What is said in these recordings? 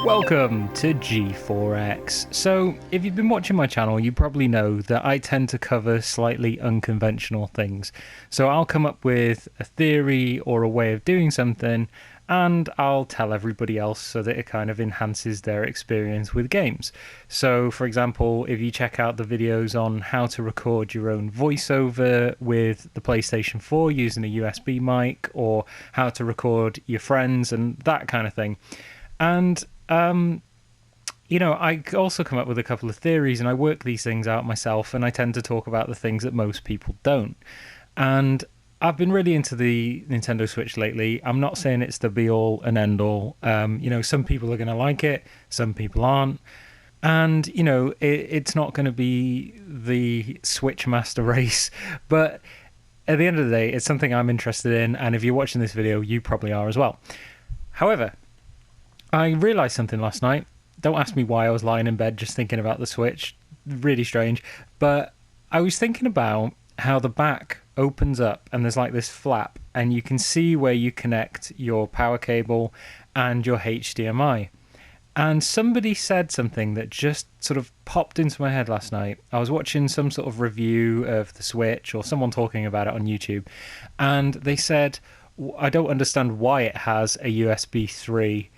Welcome to G4X. So, if you've been watching my channel, you probably know that I tend to cover slightly unconventional things. So I'll come up with a theory or a way of doing something, and I'll tell everybody else so that it kind of enhances their experience with games. So, for example, if you check out the videos on how to record your own voiceover with the PlayStation 4 using a USB mic, or how to record your friends and that kind of thing. And I also come up with a couple of theories, and I work these things out myself, and I tend to talk about the things that most people don't. And I've been really into the Nintendo Switch lately. I'm not saying it's the be-all and end-all. Some people are going to like it, some people aren't. And, it's not going to be the Switch Master Race, but at the end of the day, it's something I'm interested in, and if you're watching this video, you probably are as well. However, I realised something last night. Don't ask me why I was lying in bed just thinking about the Switch. Really strange. But I was thinking about how the back opens up and there's like this flap, and you can see where you connect your power cable and your HDMI. And somebody said something that just sort of popped into my head last night. I was watching some sort of review of the Switch or someone talking about it on YouTube, and they said, I don't understand why it has a USB 3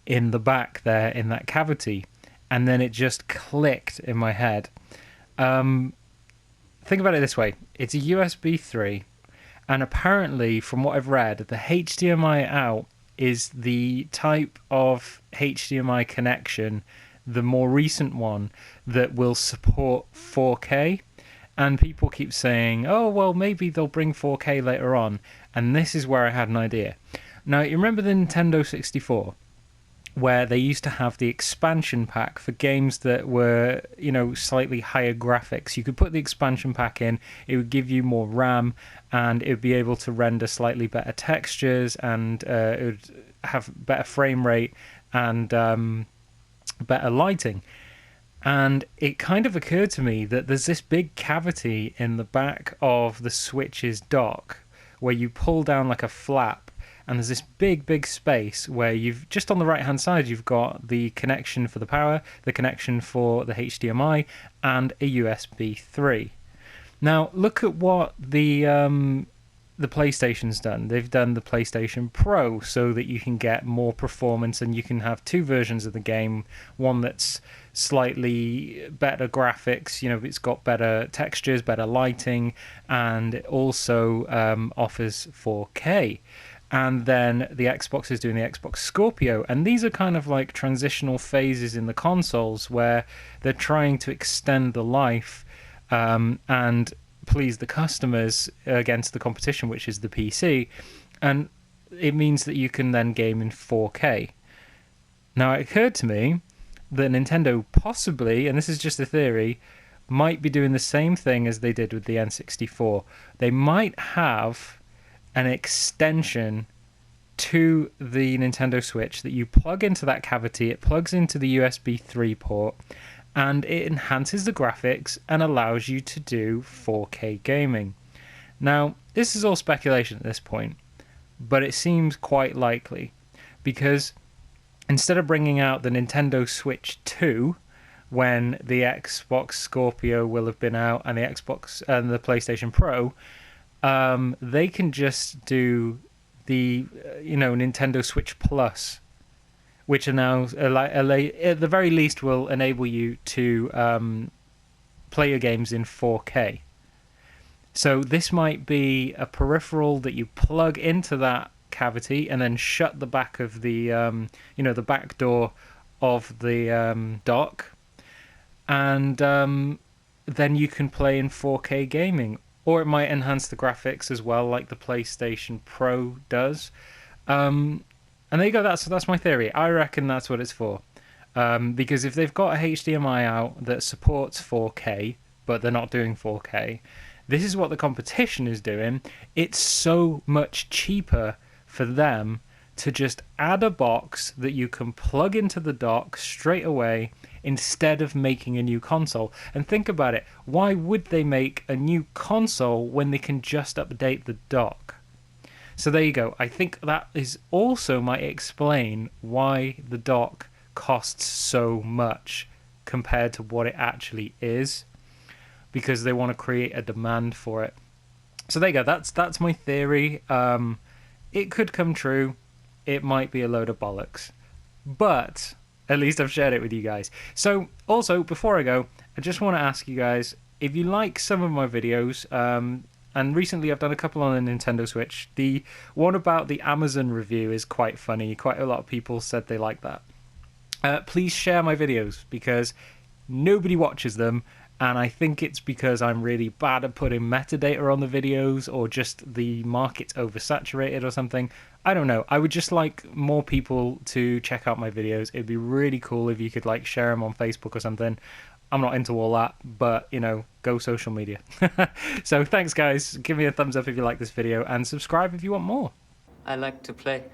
in the back there in that cavity. And then it just clicked in my head. Think about it this way. It's a USB 3, and apparently from what I've read, the HDMI out is the type of HDMI connection, the more recent one, that will support 4K. And people keep saying, oh, well, maybe they'll bring 4K later on. And this is where I had an idea. Now, you remember the Nintendo 64? Where they used to have the expansion pack for games that were, slightly higher graphics. You could put the expansion pack in, it would give you more RAM, and it would be able to render slightly better textures, and it would have better frame rate and better lighting. And it kind of occurred to me that there's this big cavity in the back of the Switch's dock where you pull down like a flap, and there's this big space where you've just on the right hand side you've got the connection for the power, the connection for the HDMI, and a USB 3. Now look at what the PlayStation's done. They've done the PlayStation Pro so that you can get more performance, and you can have two versions of the game. One that's slightly better graphics, it's got better textures, better lighting, and it also offers 4K. And then the Xbox is doing the Xbox Scorpio, and these are kind of like transitional phases in the consoles where they're trying to extend the life and please the customers against the competition, which is the PC, and it means that you can then game in 4K. Now, it occurred to me that Nintendo possibly, and this is just a theory, might be doing the same thing as they did with the N64. They might have an extension to the Nintendo Switch that you plug into that cavity. It plugs into the USB 3 port, and it enhances the graphics and allows you to do 4K gaming. Now, this is all speculation at this point, but it seems quite likely, because instead of bringing out the Nintendo Switch 2 when the Xbox Scorpio will have been out and the Xbox and the PlayStation Pro, they can just do the Nintendo Switch Plus, which are now at the very least will enable you to play your games in 4K. So this might be a peripheral that you plug into that cavity and then shut the back of the the back door of the dock, and then you can play in 4K gaming. Or it might enhance the graphics as well, like the PlayStation Pro does. And there you go. That's my theory. I reckon that's what it's for. Because if they've got a HDMI out that supports 4K, but they're not doing 4K, this is what the competition is doing. It's so much cheaper for them to just add a box that you can plug into the dock straight away instead of making a new console. And think about it, why would they make a new console when they can just update the dock? So there you go. I think that is also might explain why the dock costs so much compared to what it actually is, because they want to create a demand for it. So there you go. That's my theory. It could come true. It might be a load of bollocks, but at least I've shared it with you guys. So also, before I go, I just want to ask you guys, if you like some of my videos, and recently I've done a couple on the Nintendo Switch. The one about the Amazon review is quite funny. Quite a lot of people said they like that. Please share my videos, because nobody watches them, and I think it's because I'm really bad at putting metadata on the videos, or just the market's oversaturated or something. I don't know. I would just like more people to check out my videos. It'd be really cool if you could like share them on Facebook or something. I'm not into all that, but, you know, go social media. So thanks, guys. Give me a thumbs up if you like this video, and subscribe if you want more. I like to play.